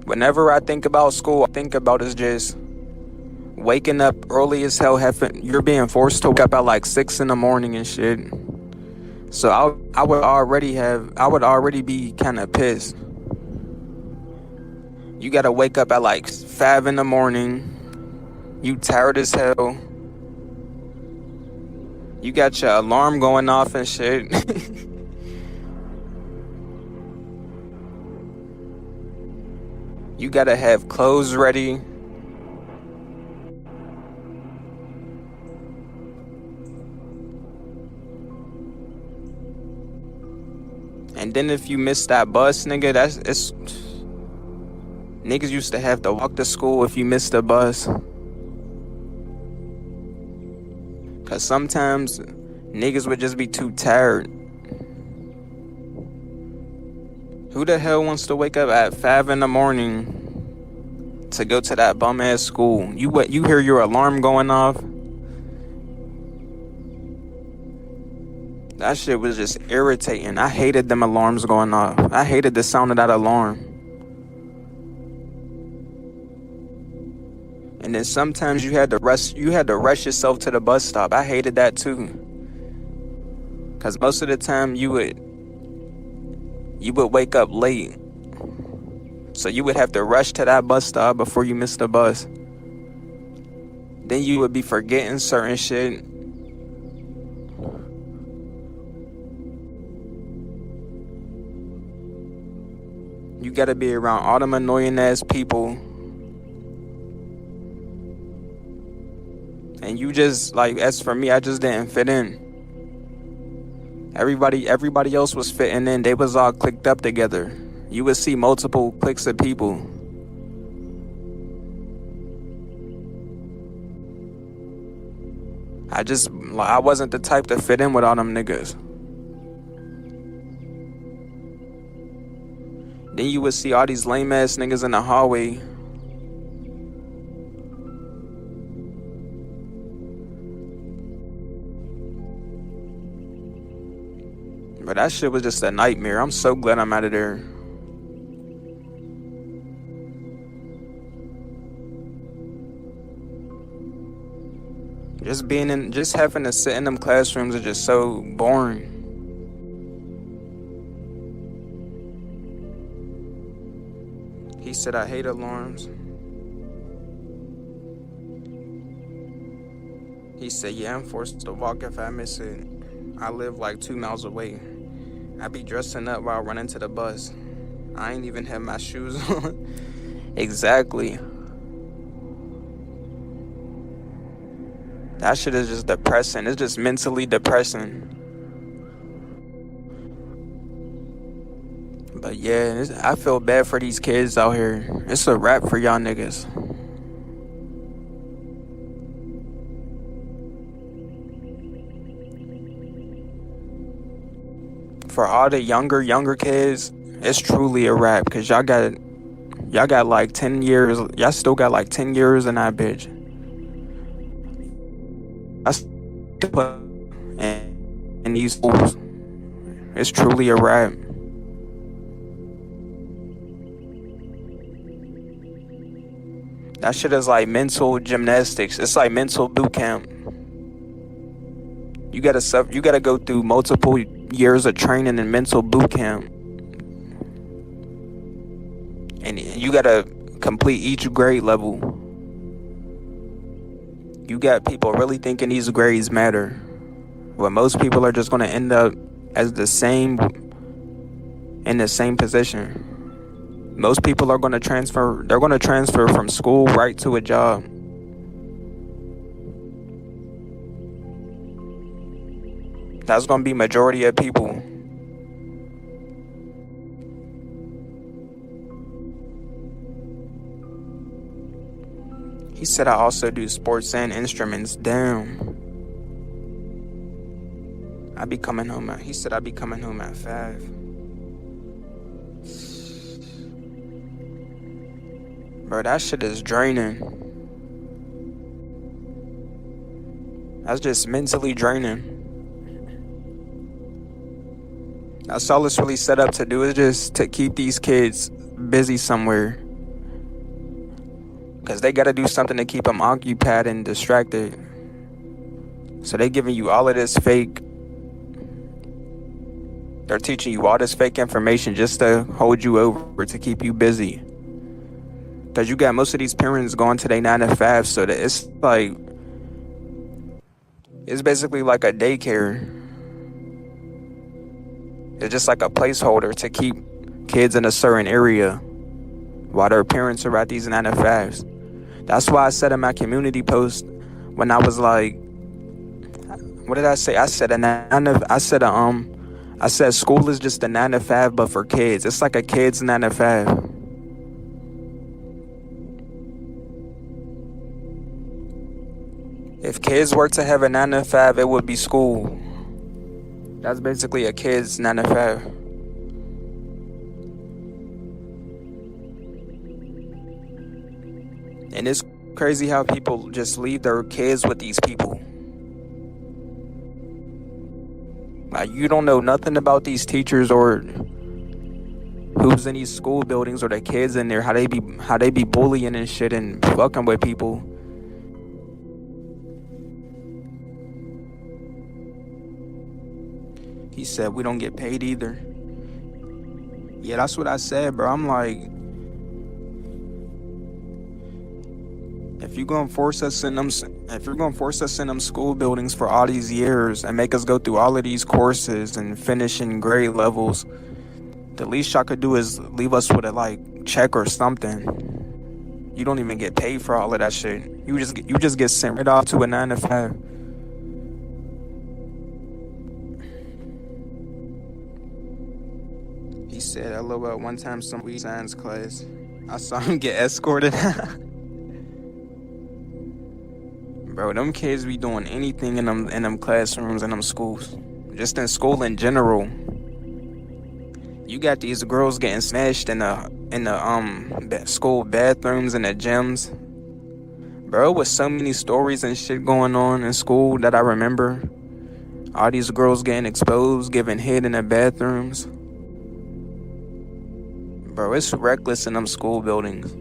Whenever I think about school, I think about is just waking up early as hell. You're being forced to wake up at like 6 in the morning and shit. So I would already be kind of pissed. You gotta wake up at like 5 in the morning. You tired as hell. You got your alarm going off and shit. You gotta have clothes ready. And then if you miss that bus, nigga, niggas used to have to walk to school if you missed the bus. Cause sometimes niggas would just be too tired. Who the hell wants to wake up at 5 in the morning to go to that bum ass school? You hear your alarm going off? That shit was just irritating. I hated them alarms going off. I hated the sound of that alarm. And then sometimes you had to rush yourself to the bus stop. I hated that too. Cause most of the time you would wake up late. So you would have to rush to that bus stop before you missed the bus. Then you would be forgetting certain shit. You gotta be around all them annoying ass people. And you just, like, as for me, I just didn't fit in. Everybody else was fitting in. They was all clicked up together. You would see multiple cliques of people. I wasn't the type to fit in with all them niggas. Then you would see all these lame ass niggas in the hallway. But that shit was just a nightmare. I'm so glad I'm out of there. Just having to sit in them classrooms is just so boring. He said I hate alarms. He said, yeah, I'm forced to walk if I miss it. I live like 2 miles away. I be dressing up while running to the bus. I ain't even have my shoes on. Exactly. That shit is just depressing. It's just mentally depressing. But yeah, I feel bad for these kids out here. It's a wrap for y'all niggas. For all the younger kids, it's truly a wrap. Cause y'all got like 10 years. Y'all still got like 10 years in that bitch. I still put in these schools. It's truly a wrap. That shit is like mental gymnastics. It's like mental boot camp. You gotta go through multiple years of training and mental boot camp. And you gotta complete each grade level. You got people really thinking these grades matter. But most people are just gonna end up in the same position. Most people are gonna transfer. They're gonna transfer from school right to a job. That's gonna be majority of people. He said I also do sports and instruments. Damn. He said I'd be coming home at 5. Bro, that shit is draining. That's just mentally draining. That's all it's really set up to do, is just to keep these kids busy somewhere. because they got to do something to keep them occupied and distracted. So they giving you all of this fake. They're teaching you all this fake information just to hold you over, to keep you busy. Because you got most of these parents going to their 9 to 5, so that it's like, it's basically like a daycare. It's just like a placeholder to keep kids in a certain area while their parents are at these 9 to 5s. That's why I said in my community post when I was like, what did I say? I said school is just a 9 to 5, but for kids. It's like a kid's 9 to 5. If kids were to have a 9 to 5, it would be school. That's basically a kid's 9 to 5. And it's crazy how people just leave their kids with these people. Like, you don't know nothing about these teachers or who's in these school buildings or the kids in there, how they be bullying and shit and fucking with people. He said we don't get paid either. Yeah, that's what I said, bro. I'm like, if you're gonna force us in them school buildings for all these years and make us go through all of these courses and finish in grade levels, the least y'all could do is leave us with a like check or something. You don't even get paid for all of that shit. You just get sent right off to a 9 to 5. He said, LOL, one time some weed science class, I saw him get escorted. Bro, them kids be doing anything in them classrooms and them schools. Just in school in general. You got these girls getting smashed in the school bathrooms and the gyms. Bro, with so many stories and shit going on in school that I remember. All these girls getting exposed, giving head in the bathrooms. Bro, it's reckless in them school buildings.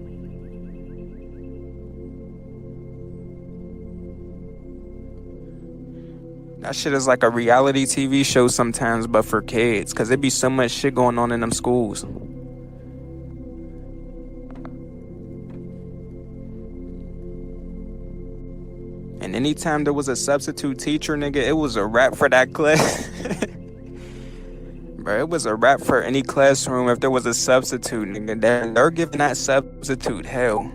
That shit is like a reality TV show sometimes, but for kids, because there be so much shit going on in them schools. And anytime there was a substitute teacher, nigga, it was a wrap for that class. Bro, it was a wrap for any classroom if there was a substitute, nigga. They're giving that substitute hell.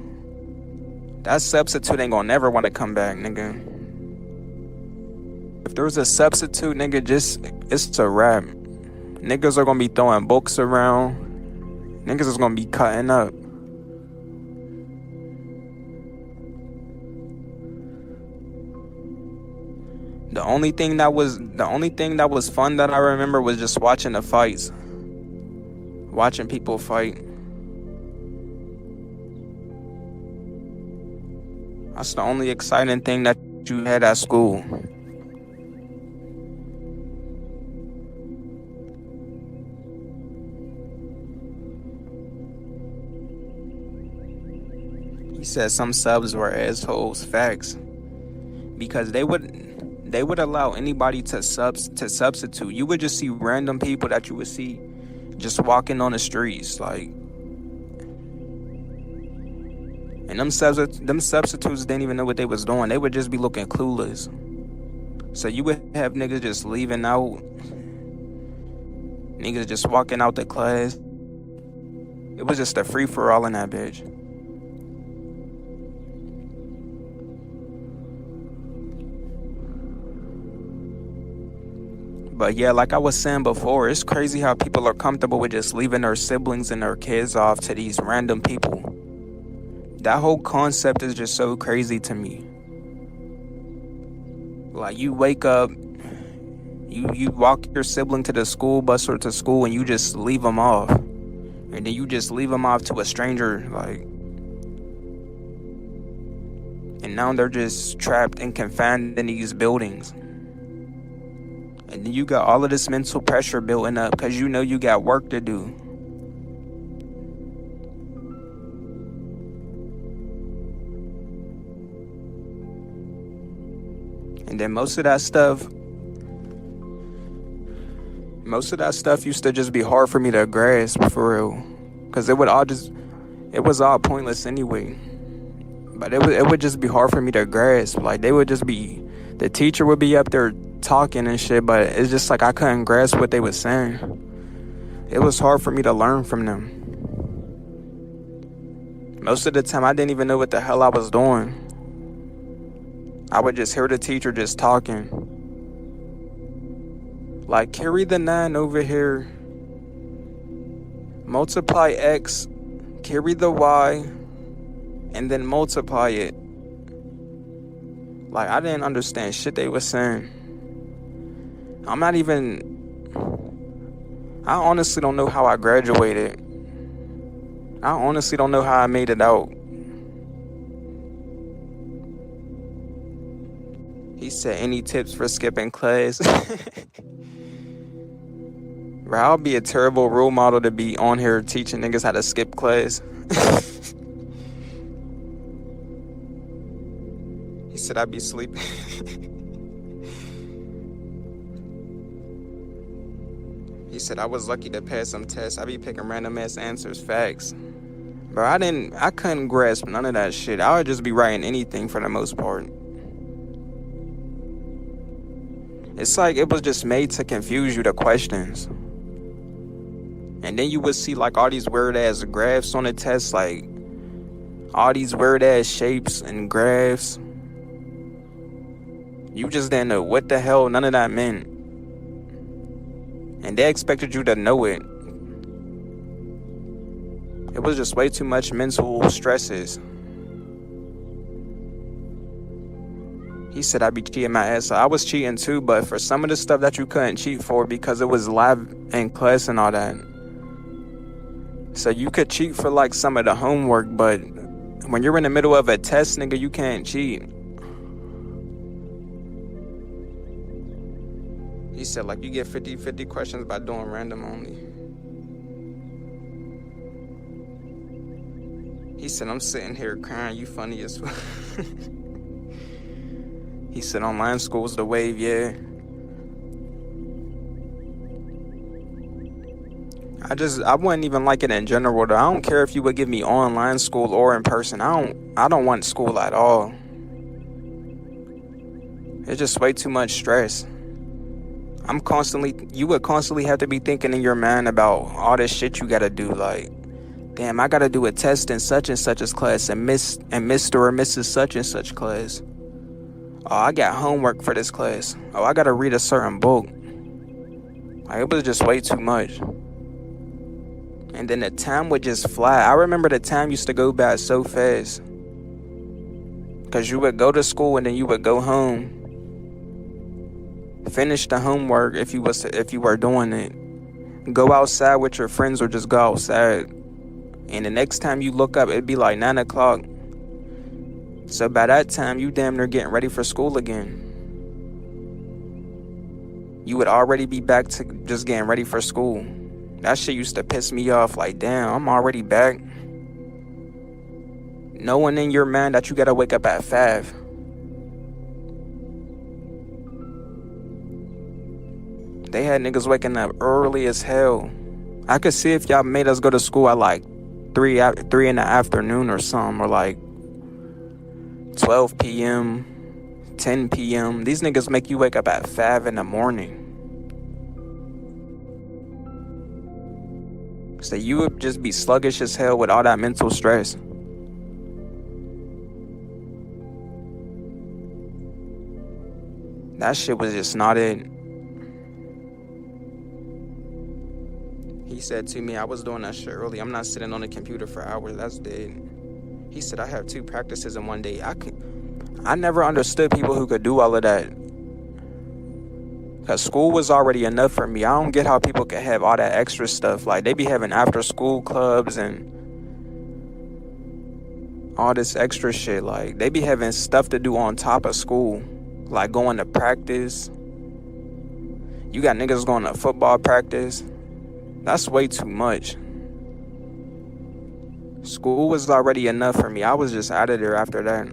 That substitute ain't gonna never want to come back, nigga. If there was a substitute, nigga, it's a wrap. Niggas are gonna be throwing books around. Niggas is gonna be cutting up. The only thing that was fun that I remember was just watching the fights. Watching people fight. That's the only exciting thing that you had at school. He said some subs were assholes. Facts. Because they would allow anybody to substitute. You would just see random people that you would see just walking on the streets, like. And them substitutes didn't even know what they was doing. They would just be looking clueless. So you would have niggas just leaving out. Niggas just walking out the class. It was just a free-for-all in that bitch. But yeah, like I was saying before, it's crazy how people are comfortable with just leaving their siblings and their kids off to these random people. That whole concept is just so crazy to me. Like, you wake up, you walk your sibling to the school bus or to school and you just leave them off. And then you just leave them off to a stranger, like. And now they're just trapped and confined in these buildings. And then you got all of this mental pressure building up because you know you got work to do. And then most of that stuff used to just be hard for me to grasp, for real. Because it was all pointless anyway. But it would just be hard for me to grasp. Like, the teacher would be up there talking and shit, but it's just like I couldn't grasp what they were saying. It was hard for me to learn from them. Most of the time, I didn't even know what the hell I was doing. I would just hear the teacher just talking. Like, carry the 9 over here. Multiply X. Carry the Y. And then multiply it. Like, I didn't understand shit they were saying. I honestly don't know how I graduated. I honestly don't know how I made it out. He said, any tips for skipping class? Bro, I'll be a terrible role model to be on here teaching niggas how to skip class. He said I'd be sleeping. He said I was lucky to pass some tests. I be picking random ass answers. Facts. Bro, I couldn't grasp none of that shit. I would just be writing anything for the most part. It's like it was just made to confuse you, the questions. And then you would see like all these weird ass graphs on the test, like all these weird ass shapes and graphs. You just didn't know what the hell none of that meant. And they expected you to know it. It was just way too much mental stresses. He said I'd be cheating my ass. So I was cheating too, but for some of the stuff that you couldn't cheat for because it was live in class and all that. So you could cheat for like some of the homework, but when you're in the middle of a test, nigga, you can't cheat. He said like you get 50-50 questions by doing random only. He said I'm sitting here crying, you funny as fuck. He said online school's the wave, yeah. I wouldn't even like it in general though. I don't care if you would give me online school or in person. I don't want school at all. It's just way too much stress. You would constantly have to be thinking in your mind about all this shit you gotta do. Like, damn, I gotta do a test in such and such's class and Mr. or Mrs. such and such class. Oh, I got homework for this class. Oh, I gotta read a certain book. Like, it was just way too much. And then the time would just fly. I remember the time used to go by so fast. Cause you would go to school and then you would go home. Finish the homework if you were doing it. Go outside with your friends or just go outside. And the next time you look up, it'd be like 9 o'clock. So by that time, you damn near getting ready for school again. You would already be back to just getting ready for school. That shit used to piss me off. Like, damn, I'm already back. Knowing in your mind that you gotta wake up at 5. They had niggas waking up early as hell. I could see if y'all made us go to school at like 3 in the afternoon or something, or like 12 p.m., 10 p.m. These niggas make you wake up at 5 in the morning. So you would just be sluggish as hell with all that mental stress. That shit was just not it. He said to me, I was doing that shit early. I'm not sitting on the computer for hours. That's dead. He said, I have 2 practices in one day. I never understood people who could do all of that. Because school was already enough for me. I don't get how people could have all that extra stuff. Like, they be having after school clubs and all this extra shit. Like, they be having stuff to do on top of school. Like going to practice. You got niggas going to football practice. That's way too much. School was already enough for me. I was just out of there after that.